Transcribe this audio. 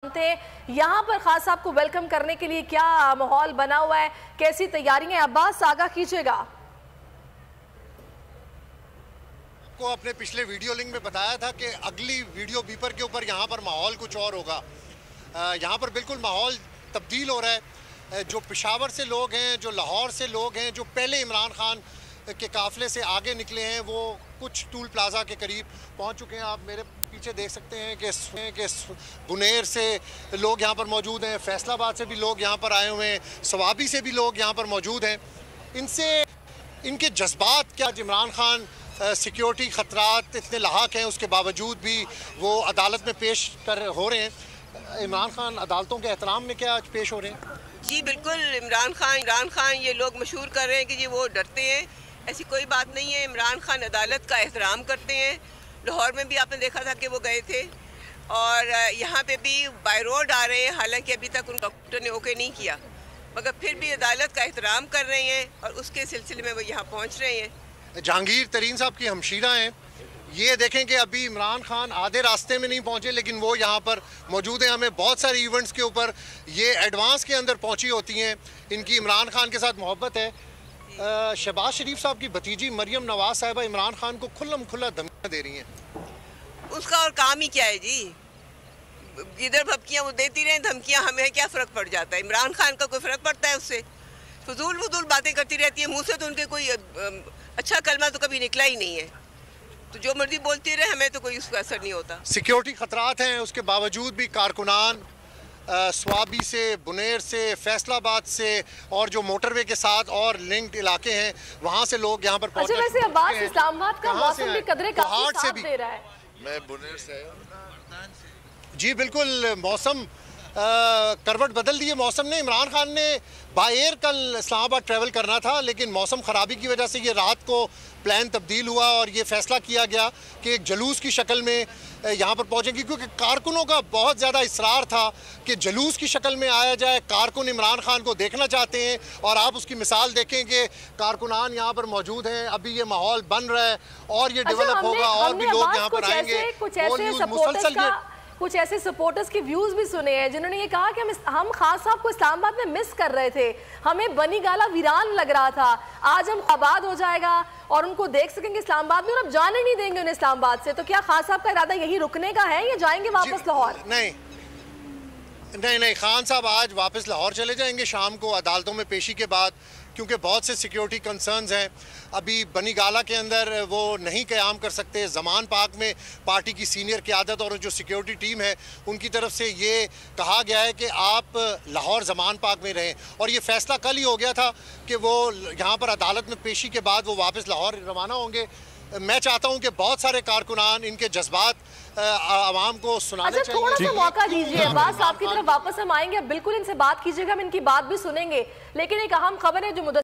थे यहाँ पर खास आपको वेलकम करने के लिए क्या माहौल बना हुआ है, कैसी तैयारियां? अब्बास आगाह कीजिएगा। को अपने पिछले वीडियो लिंक में बताया था कि अगली वीडियो बीपर के ऊपर यहाँ पर माहौल कुछ और होगा। यहाँ पर बिल्कुल माहौल तब्दील हो रहा है। जो पेशावर से लोग हैं, जो लाहौर से लोग हैं, जो पहले इमरान खान के काफ़िले से आगे निकले हैं, वो कुछ टूल प्लाजा के करीब पहुँच चुके हैं। आप मेरे पीछे देख सकते हैं कि बुनेर से लोग यहाँ पर मौजूद हैं, फैसलाबाद से भी लोग यहाँ पर आए हुए हैं, सवाबी से भी लोग यहाँ पर मौजूद हैं। इनसे इनके जज्बात क्या, इमरान खान सिक्योरिटी ख़तरात इतने लाहक हैं उसके बावजूद भी वो अदालत में पेश हो रहे हैं। इमरान खान अदालतों के एहतराम में क्या पेश हो रहे हैं? जी बिल्कुल, इमरान खान ये लोग मशहूर कर रहे हैं कि जी वो डरते हैं। ऐसी कोई बात नहीं है। इमरान खान अदालत का एहतराम करते हैं। लाहौर में भी आपने देखा था कि वो गए थे और यहाँ पे भी बाय रोड आ रहे हैं। हालांकि अभी तक उन डॉक्टर ने ओके नहीं किया, मगर फिर भी अदालत का एहतराम कर रहे हैं और उसके सिलसिले में वो यहाँ पहुँच रहे हैं। जहांगीर तरीन साहब की हमशीरा हैं। ये देखें कि अभी इमरान खान आधे रास्ते में नहीं पहुंचे, लेकिन वो यहाँ पर मौजूद हैं। हमें बहुत सारे इवेंट्स के ऊपर ये एडवांस के अंदर पहुंची होती हैं। इनकी इमरान खान के साथ मोहब्बत है। शहबाज शरीफ साहब की भतीजी मरियम नवाज साहिबा इमरान खान को खुल्लम खुल्ला धमकियाँ दे रही हैं। उसका और काम ही क्या है जी? जिधर धमकियाँ वो देती रहे, धमकियाँ, हमें क्या फ़र्क पड़ जाता है? इमरान खान का कोई फ़र्क पड़ता है उससे? फजूल बातें करती रहती है। मुँह से तो उनके कोई अच्छा कलमा तो कभी निकला ही नहीं है। तो जो मर्जी बोलती रहे, हमें तो कोई उसका असर नहीं होता। सिक्योरिटी खतरात हैं, उसके बावजूद भी कारकुनान स्वाबी से, बुनेर से, फैसलाबाद से और जो मोटरवे के साथ और लिंक्ड इलाके हैं वहाँ से लोग यहाँ पर पहुँचे। अच्छा, वैसे अब्बास इस्लामाबाद का मौसम भी कदरे काफी साथ दे रहा है। मैं बुनेर से। जी बिल्कुल, मौसम करवट बदल दी है मौसम ने। इमरान खान ने बाय एयर कल इस्लामाबाद ट्रैवल करना था, लेकिन मौसम ख़राबी की वजह से ये रात को प्लान तब्दील हुआ और ये फैसला किया गया कि एक जलूस की शक्ल में यहाँ पर पहुँचेंगे, क्योंकि कारकुनों का बहुत ज़्यादा इसरार था कि जलूस की शक्ल में आया जाए। कारकुन इमरान खान को देखना चाहते हैं और आप उसकी मिसाल देखें कि कारकुनान यहाँ पर मौजूद हैं। अभी ये माहौल बन रहा है और ये डेवलप होगा और भी लोग यहाँ पर आएंगे। कुछ ऐसे सपोर्टर्स के व्यूज भी सुने हैं जिन्होंने ये कहा कि हम खान साहब को इस्लामाबाद में मिस कर रहे थे, हमें बनी गाला वीरान लग रहा था, आज हम आबाद हो जाएगा और उनको देख सकेंगे इस्लामाबाद में और अब जाने नहीं देंगे उन्हें इस्लामाबाद से। तो क्या खान साहब का इरादा यही रुकने का है या जाएंगे वापस लाहौर? नहीं, खान साहब आज वापस लाहौर चले जाएंगे शाम को अदालतों में पेशी के बाद, क्योंकि बहुत से सिक्योरिटी कंसर्न्स हैं। अभी बनी गाला के अंदर वो नहीं क़याम कर सकते। ज़मान पार्क में पार्टी की सीनियर क़यादत और जो सिक्योरिटी टीम है उनकी तरफ से ये कहा गया है कि आप लाहौर ज़मान पार्क में रहें, और ये फ़ैसला कल ही हो गया था कि वो यहाँ पर अदालत में पेशी के बाद वो वापस लाहौर रवाना होंगे। मैं चाहता हूं कि बहुत सारे कारकुनान इनके जज्बात आवाम को सुनाने चाहिए। थोड़ा सा मौका दीजिए अब्बास, आपकी तरफ वापस हम आएंगे, बिल्कुल इनसे बात कीजिएगा, हम इनकी बात भी सुनेंगे। लेकिन एक अहम खबर है जो